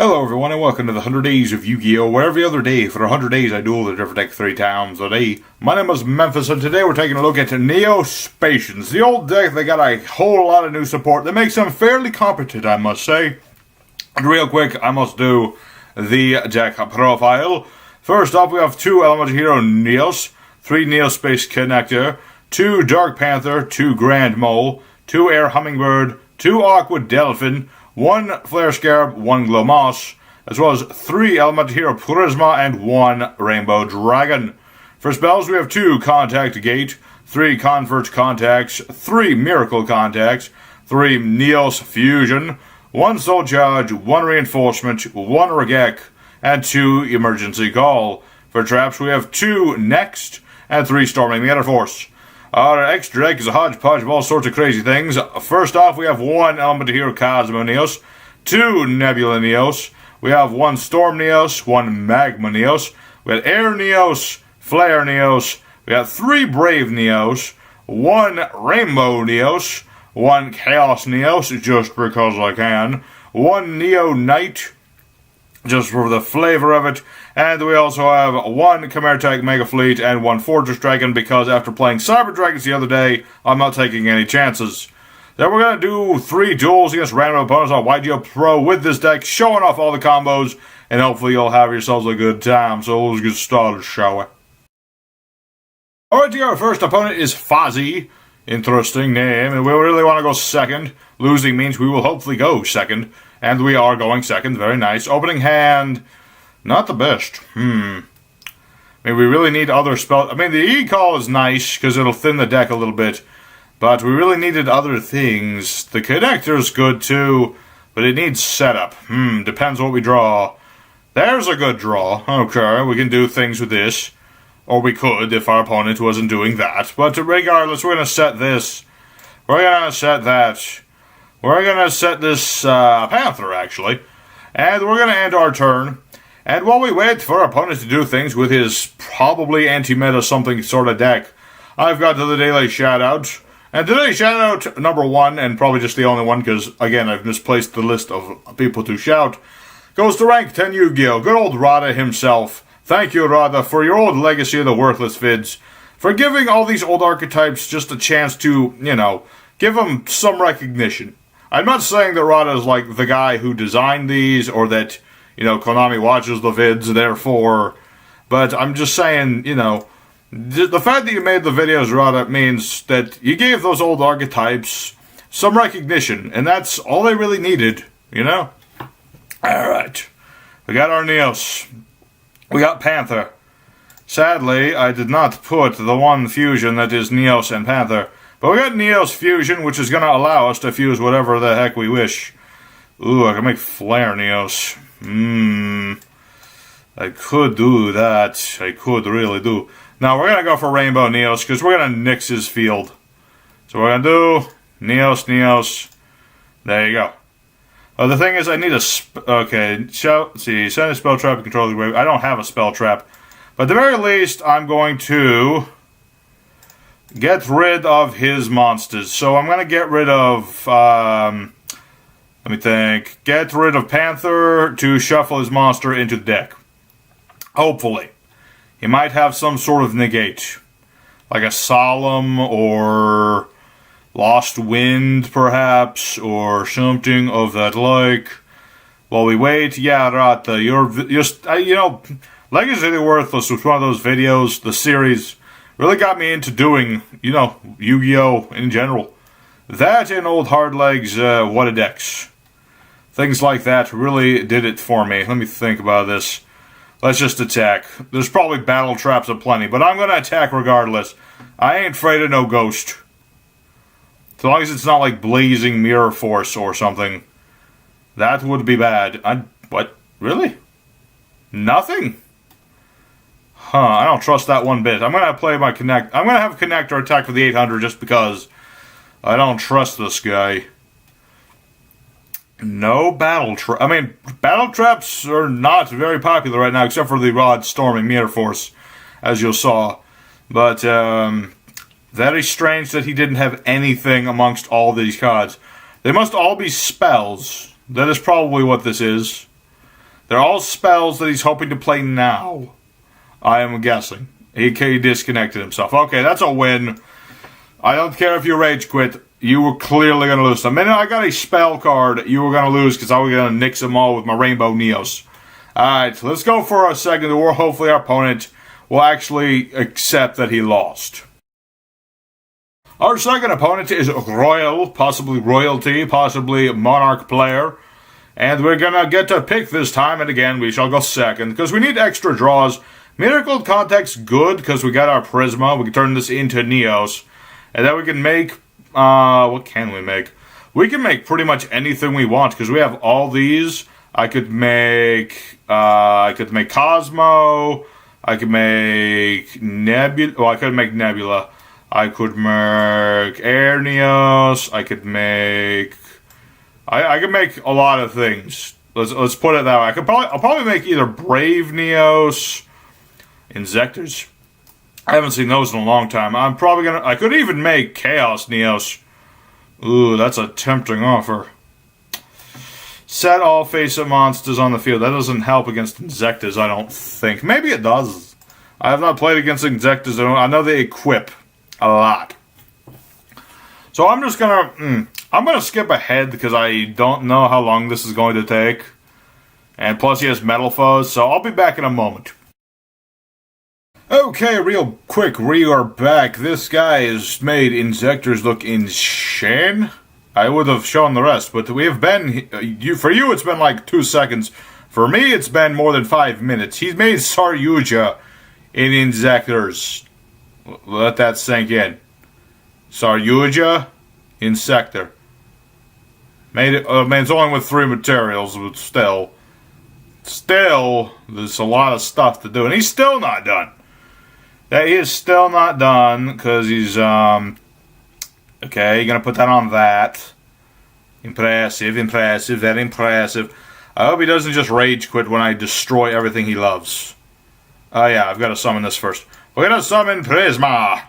Hello everyone and welcome to the 100 Days of Yu-Gi-Oh! Where every other day for 100 days I duel the different deck 3 times a day. My name is Memphis and today we're taking a look at Neo-Spacians. The old deck, they got a whole lot of new support that makes them fairly competent, I must say. And real quick, I must do the deck profile. First off, we have 2 Elemental Hero Neos, 3 Neo-Space Connector, 2 Dark Panther, 2 Grand Mole, 2 Air Hummingbird, 2 Aqua Delphin, 1 Flare Scarab, 1 Glow Moss, as well as 3 Elemental Hero Prisma and 1 Rainbow Dragon. For spells, we have 2 Contact Gate, 3 Convert Contacts, 3 Miracle Contacts, 3 Neos Fusion, 1 Soul Charge, 1 Reinforcement, 1 Regek, and 2 Emergency Call. For traps, we have 2 Next and 3 Storming the Outer Force. Our extra deck is a hodgepodge of all sorts of crazy things. First off, we have 1 Elemental Hero Cosmo Neos, 2 Nebula Neos, we have 1 Storm Neos, 1 Magma Neos, we have Air Neos, Flare Neos, we have 3 Brave Neos, 1 Rainbow Neos, 1 Chaos Neos, just because I can, 1 Neo Knight, just for the flavor of it, and we also have 1 Chimera Tech Mega Fleet and 1 Fortress Dragon, because after playing Cyber Dragons the other day, I'm not taking any chances. Then we're going to do 3 duels against random opponents on YGO Pro with this deck, showing off all the combos, and hopefully you'll have yourselves a good time, so let's get started, shall we? Alright, our first opponent is Fozzie. Interesting name, and we really want to go second. Losing means we will hopefully go second. And we are going second, very nice. Opening hand, not the best. I mean, we really need other spells. I mean, the E-Call is nice, because it'll thin the deck a little bit. But we really needed other things. The Connector's good, too, but it needs setup. Depends what we draw. There's a good draw. Okay, we can do things with this. Or we could, if our opponent wasn't doing that. But regardless, we're going to set this. We're going to set that. We're going to set this Panther, actually. And we're going to end our turn. And while we wait for our opponent to do things with his probably anti-meta something sort of deck, I've got to the daily shout-out. And today's shout-out, number 1, and probably just the only one, because, again, I've misplaced the list of people to shout, goes to Rank 10 Yu-Gi-Oh! Good old Rada himself. Thank you, Rada, for your old legacy of the worthless vids. For giving all these old archetypes just a chance to, you know, give them some recognition. I'm not saying that Rada is like the guy who designed these, or that, you know, Konami watches the vids, therefore, but I'm just saying, you know, the fact that you made the videos, Rada, means that you gave those old archetypes some recognition, and that's all they really needed, you know? Alright, we got our Neos. We got Panther. Sadly, I did not put the one fusion that is Neos and Panther. But we got Neos Fusion, which is going to allow us to fuse whatever the heck we wish. Ooh, I can make Flare Neos. I could do that. I could really do. Now, we're going to go for Rainbow Neos, because we're going to nix his field. So we're going to do Neos, Neos. There you go. The thing is, I need a... Okay, let's see. Send a spell trap to control the wave. I don't have a spell trap. But at the very least, I'm going to get rid of his monsters. So I'm going to get rid of, let me think, get rid of Panther to shuffle his monster into the deck. Hopefully. He might have some sort of negate. Like a Solemn or Lost Wind, perhaps, or something of that like. While we wait, yeah, Rata, you're you know, Legacy of the Worthless was one of those videos, the series, really got me into doing, you know, Yu-Gi-Oh! In general. That and Old Hard Legs, What a Decks. Things like that really did it for me. Let me think about this. Let's just attack. There's probably battle traps aplenty, but I'm going to attack regardless. I ain't afraid of no ghost. As long as it's not like Blazing Mirror Force or something. That would be bad. What? Really? Nothing? Huh, I don't trust that one bit. I'm going to play my Connect. I'm going to have Connector attack for the 800 just because I don't trust this guy. No battle trap. I mean, battle traps are not very popular right now, except for the Rod Storming Mirror Force, as you saw. But, very strange that he didn't have anything amongst all these cards. They must all be spells. That is probably what this is. They're all spells that he's hoping to play now. I am guessing. He disconnected himself. Okay, that's a win. I don't care if you rage quit. You were clearly going to lose. The minute I got a spell card, you were going to lose because I was going to nix them all with my Rainbow Neos. Alright, let's go for a second war. Hopefully our opponent will actually accept that he lost. Our second opponent is Royal, possibly Royalty, possibly Monarch player. And we're going to get to pick this time, and again, we shall go second, because we need extra draws. Miracle Contact's good, because we got our Prisma. We can turn this into Neos. And then we can make, what can we make? We can make pretty much anything we want, because we have all these. I could make Cosmo. I could make Nebula. Well, I could make Nebula. I could make Air Neos. I could make. I could make a lot of things. Let's put it that way. I'll probably make either Brave Neos, Insectors. I haven't seen those in a long time. I could even make Chaos Neos. Ooh, that's a tempting offer. Set all face-up monsters on the field. That doesn't help against Insectors, I don't think. Maybe it does. I have not played against Insectors. I know they equip a lot. So I'm just gonna... I'm gonna skip ahead because I don't know how long this is going to take. And plus he has Metal Foes, so I'll be back in a moment. Okay, real quick, we are back. This guy has made Insectors look insane. I would have shown the rest, but we have been... for you, it's been like 2 seconds. For me, it's been more than 5 minutes. He's made Saryuja in Insectors. Let that sink in. Saryuja, Insector. Made it... I mean, it's only with 3 materials, but still... Still, there's a lot of stuff to do. And he's still not done. That he is still not done, because he's, okay, you're gonna put that on that. Impressive, impressive, very impressive. I hope he doesn't just rage quit when I destroy everything he loves. Oh yeah, I've got to summon this first. We're gonna summon Prisma!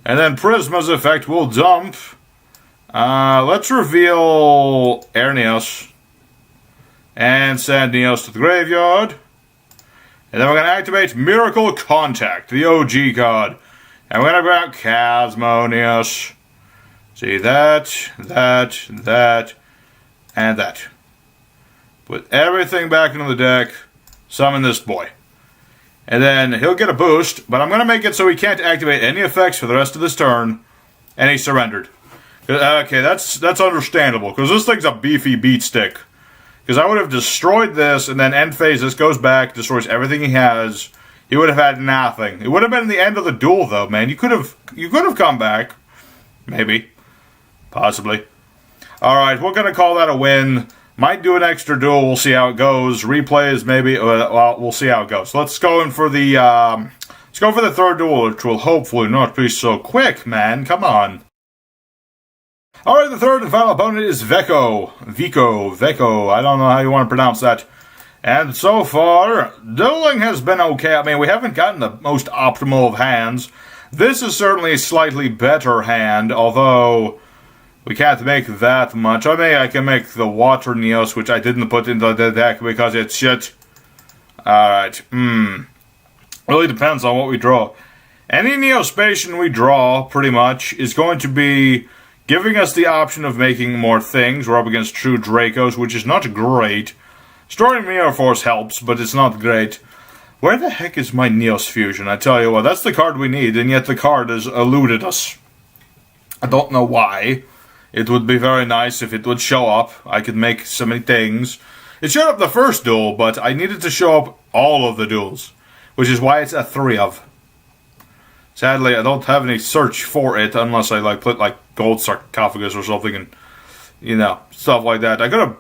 And then Prisma's effect will dump. Let's reveal Air Neos. And send Neos to the graveyard. And then we're going to activate Miracle Contact, the OG card. And we're going to grab Cosmo Neos. See, that, and that. Put everything back into the deck. Summon this boy. And then he'll get a boost, but I'm going to make it so he can't activate any effects for the rest of this turn. And he surrendered. Okay, that's understandable, because this thing's a beefy beat stick. Because I would have destroyed this, and then end phase, this goes back, destroys everything he has. He would have had nothing. It would have been the end of the duel, though, man. You could have come back. Maybe. Possibly. Alright, we're going to call that a win. Might do an extra duel, we'll see how it goes. Replays, maybe, well, we'll see how it goes. Let's go in for the, let's go for the third duel, which will hopefully not be so quick, man. Come on. Alright, the third and final opponent is Vico. I don't know how you want to pronounce that. And so far, dueling has been okay. I mean, we haven't gotten the most optimal of hands. This is certainly a slightly better hand, although we can't make that much. I can make the Water Neos, which I didn't put into the deck because it's shit. Alright, really depends on what we draw. Any Neo-Spacian we draw, pretty much, is going to be giving us the option of making more things. We're up against true Dracos, which is not great. Storing Mirror Force helps, but it's not great. Where the heck is my Neos Fusion? I tell you what, that's the card we need, and yet the card has eluded us. I don't know why. It would be very nice if it would show up. I could make so many things. It showed up the first duel, but I needed to show up all of the duels, which is why it's a 3 of. Sadly, I don't have any search for it unless I put Gold Sarcophagus or something, and stuff like that. I could have.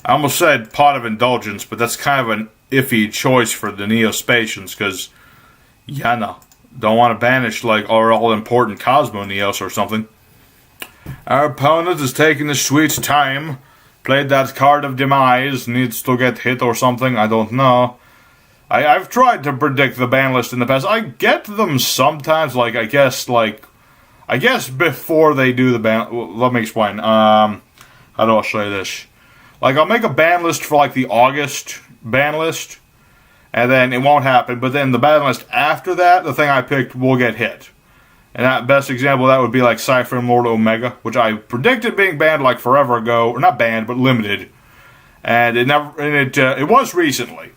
I almost said Pot of Indulgence, but that's kind of an iffy choice for the Neo-Spacians because, don't want to banish our all-important Cosmo Neos or something. Our opponent is taking the sweet time. Played that card of demise. Needs to get hit or something. I don't know. I've tried to predict the ban list in the past. I get them sometimes, I guess before they do the ban... Let me explain. How do I say this? Like, I'll make a ban list for, like, the August ban list, and then it won't happen. But then the ban list after that, the thing I picked will get hit. And that best example of that would be, like, Cypher and Lord Omega, which I predicted being banned, like, forever ago. Or not banned, but limited. And it was recently.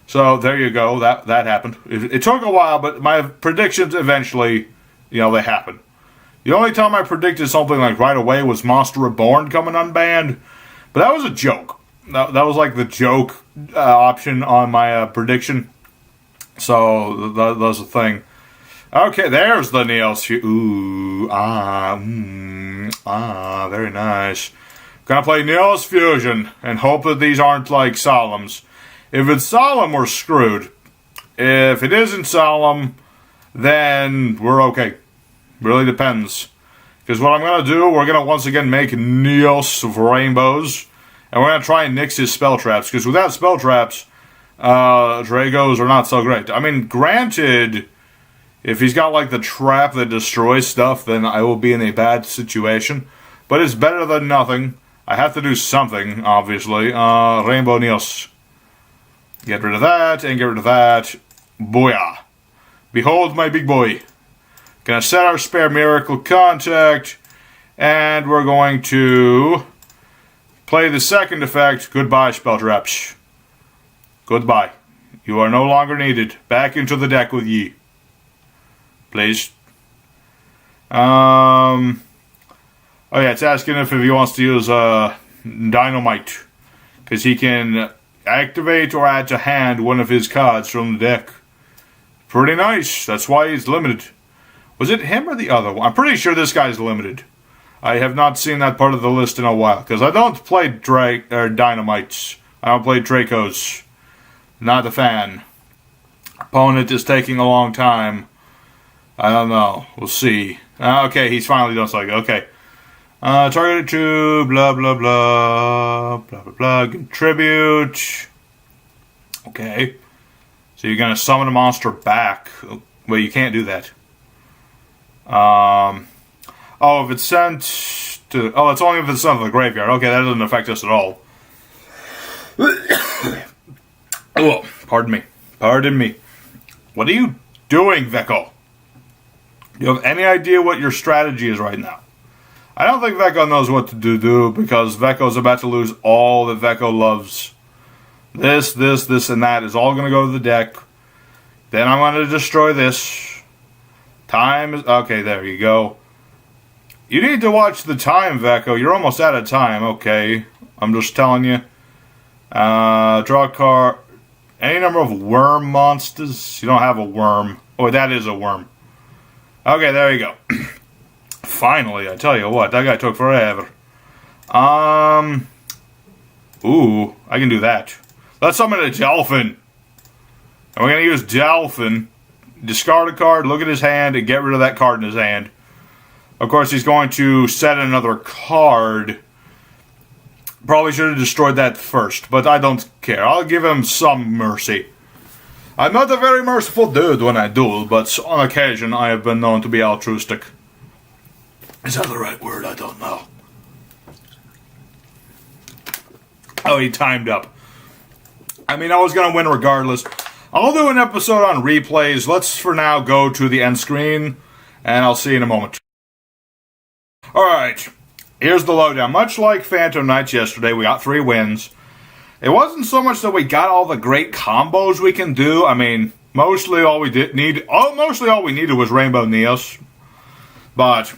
So, there you go. That happened. It took a while, but my predictions eventually, they happened. The only time I predicted something like right away was Monster Reborn coming unbanned. But that was a joke. That was like the joke option on my prediction. So, that was the thing. Okay, there's the Neo-Spacian. Ooh, very nice. Gonna play Neo-Spacian and hope that these aren't like Solemns. If it's Solemn, we're screwed. If it isn't Solemn, then we're okay. Really depends. Because what I'm going to do, we're going to once again make Neos Rainbows. And we're going to try and nix his spell traps. Because without spell traps, Dragos are not so great. I mean, granted, if he's got like the trap that destroys stuff, then I will be in a bad situation. But it's better than nothing. I have to do something, obviously. Rainbow Neos. Get rid of that, and get rid of that. Booyah. Behold my big boy. Gonna set our spare Miracle Contact, and we're going to play the second effect. Goodbye, spell traps. Goodbye. You are no longer needed. Back into the deck with ye. Please. Oh yeah, it's asking if he wants to use Dynamite. Because he can activate or add to hand one of his cards from the deck. Pretty nice. That's why he's limited. Was it him or the other one? I'm pretty sure this guy's limited. I have not seen that part of the list in a while. Because I don't play Dynamites. I don't play Dracos. Not a fan. Opponent is taking a long time. I don't know. We'll see. Okay, he's finally done something. Okay. Targeted to blah blah blah blah blah blah. Contribute. Okay. So you're gonna summon a monster back. Well, you can't do that. Oh, if it's sent to... Oh, it's only if it's sent to the graveyard. Okay, that doesn't affect us at all. Oh, pardon me. Pardon me. What are you doing, Veko? Do you have any idea what your strategy is right now? I don't think Veko knows what to do because Veko's about to lose all that Veko loves. This, and that is all going to go to the deck. Then I'm going to destroy this. Time is... Okay, there you go. You need to watch the time, Veko. You're almost out of time. Okay. I'm just telling you. Draw a card. Any number of worm monsters. You don't have a worm. Oh, that is a worm. Okay, there you go. Finally, I tell you what. That guy took forever. Ooh, I can do that. Let's summon a dolphin. And we're going to use dolphin. Discard a card, look at his hand, and get rid of that card in his hand. Of course, he's going to set another card. Probably should have destroyed that first, but I don't care. I'll give him some mercy. I'm not a very merciful dude when I duel, but on occasion I have been known to be altruistic. Is that the right word? I don't know. Oh, he timed up. I mean, I was going to win regardless. I'll do an episode on replays. Let's, for now, go to the end screen, and I'll see you in a moment. Alright, here's the lowdown. Much like Phantom Knights yesterday, we got 3 wins. It wasn't so much that we got all the great combos we can do. I mean, mostly all we needed was Rainbow Neos. But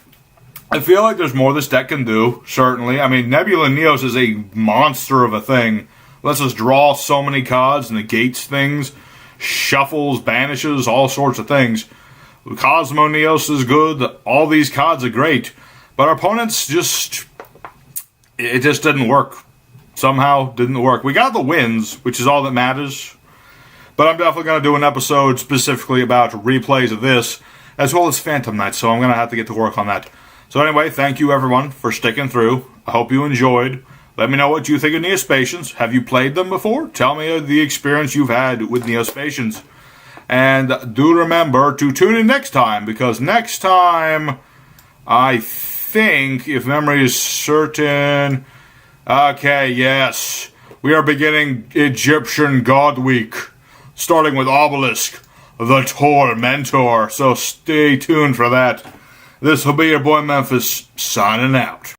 I feel like there's more this deck can do, certainly. I mean, Nebula Neos is a monster of a thing. Lets us draw so many cards, negates things, shuffles, banishes, all sorts of things. Cosmo Neos is good. All these cards are great. But our opponents it just didn't work. Somehow didn't work. We got the wins, which is all that matters. But I'm definitely going to do an episode specifically about replays of this, as well as Phantom Knights, so I'm going to have to get to work on that. So anyway, thank you everyone for sticking through. I hope you enjoyed. Let me know what you think of Neo-Spacians. Have you played them before? Tell me the experience you've had with Neo-Spacians. And do remember to tune in next time, because next time, I think, if memory is certain, Okay, yes. We are beginning Egyptian God Week, starting with Obelisk, the Tormentor. So stay tuned for that. This will be your boy Memphis, signing out.